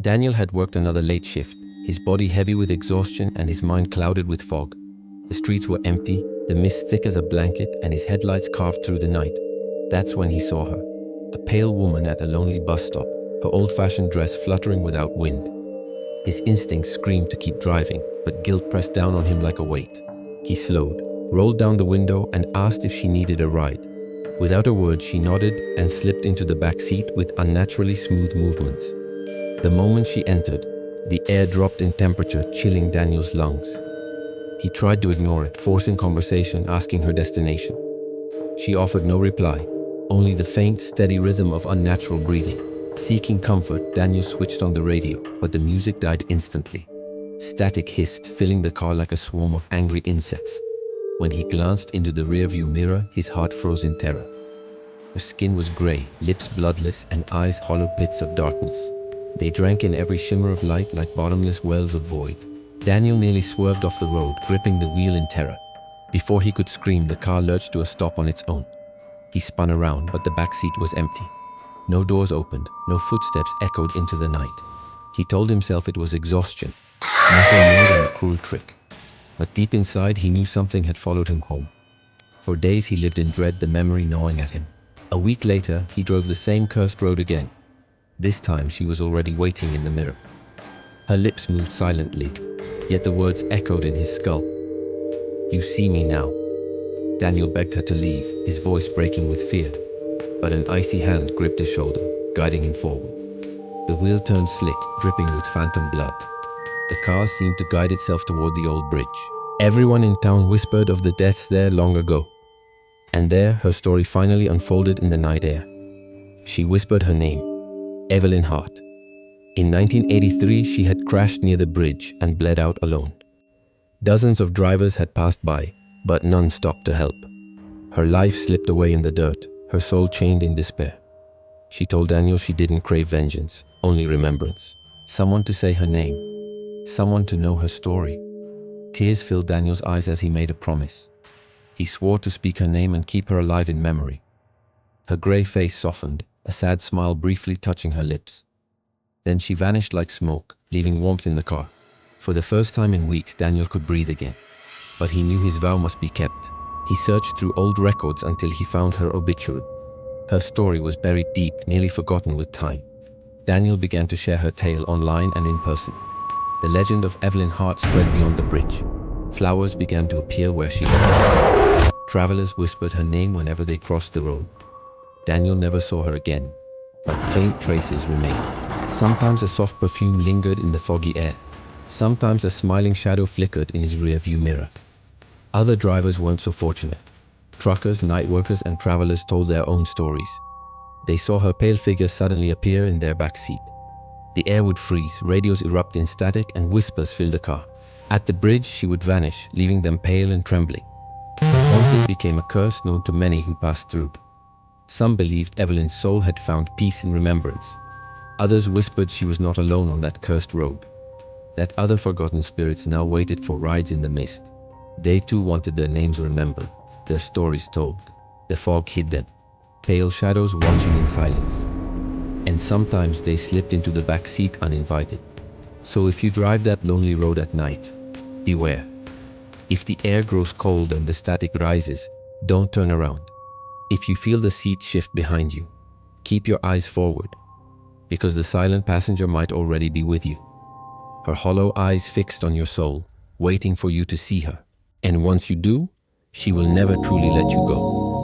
Daniel had worked another late shift, his body heavy with exhaustion and his mind clouded with fog. The streets were empty, the mist thick as a blanket, and his headlights carved through the night. That's when he saw her. A pale woman at a lonely bus stop, her old-fashioned dress fluttering without wind. His instincts screamed to keep driving, but guilt pressed down on him like a weight. He slowed, rolled down the window, and asked if she needed a ride. Without a word, she nodded and slipped into the back seat with unnaturally smooth movements. The moment she entered, the air dropped in temperature, chilling Daniel's lungs. He tried to ignore it, forcing conversation, asking her destination. She offered no reply, only the faint, steady rhythm of unnatural breathing. Seeking comfort, Daniel switched on the radio, but the music died instantly. Static hissed, filling the car like a swarm of angry insects. When he glanced into the rearview mirror, his heart froze in terror. Her skin was gray, lips bloodless, and eyes hollow pits of darkness. They drank in every shimmer of light like bottomless wells of void. Daniel nearly swerved off the road, gripping the wheel in terror. Before he could scream, the car lurched to a stop on its own. He spun around, but the back seat was empty. No doors opened, no footsteps echoed into the night. He told himself it was exhaustion, nothing more than a cruel trick. But deep inside, he knew something had followed him home. For days he lived in dread, the memory gnawing at him. A week later, he drove the same cursed road again. This time, she was already waiting in the mirror. Her lips moved silently, yet the words echoed in his skull. "You see me now." Daniel begged her to leave, his voice breaking with fear. But an icy hand gripped his shoulder, guiding him forward. The wheel turned slick, dripping with phantom blood. The car seemed to guide itself toward the old bridge. Everyone in town whispered of the deaths there long ago. And there, her story finally unfolded in the night air. She whispered her name, Evelyn Hart. In 1983, she had crashed near the bridge and bled out alone. Dozens of drivers had passed by, but none stopped to help. Her life slipped away in the dirt, her soul chained in despair. She told Daniel she didn't crave vengeance, only remembrance. Someone to say her name, someone to know her story. Tears filled Daniel's eyes as he made a promise. He swore to speak her name and keep her alive in memory. Her gray face softened, a sad smile briefly touching her lips. Then she vanished like smoke, leaving warmth in the car. For the first time in weeks, Daniel could breathe again. But he knew his vow must be kept. He searched through old records until he found her obituary. Her story was buried deep, nearly forgotten with time. Daniel began to share her tale online and in person. The legend of Evelyn Hart spread beyond the bridge. Flowers began to appear where she lived. Travelers whispered her name whenever they crossed the road. Daniel never saw her again, but faint traces remained. Sometimes a soft perfume lingered in the foggy air. Sometimes a smiling shadow flickered in his rearview mirror. Other drivers weren't so fortunate. Truckers, night workers, and travelers told their own stories. They saw her pale figure suddenly appear in their back seat. The air would freeze, radios erupt in static, and whispers fill the car. At the bridge, she would vanish, leaving them pale and trembling. Her haunting became a curse known to many who passed through. Some believed Evelyn's soul had found peace in remembrance. Others whispered she was not alone on that cursed road. That other forgotten spirits now waited for rides in the mist. They too wanted their names remembered, their stories told. The fog hid them, pale shadows watching in silence. And sometimes they slipped into the back seat uninvited. So if you drive that lonely road at night, beware. If the air grows cold and the static rises, don't turn around. If you feel the seat shift behind you, keep your eyes forward, because the silent passenger might already be with you. Her hollow eyes fixed on your soul, waiting for you to see her. And once you do, she will never truly let you go.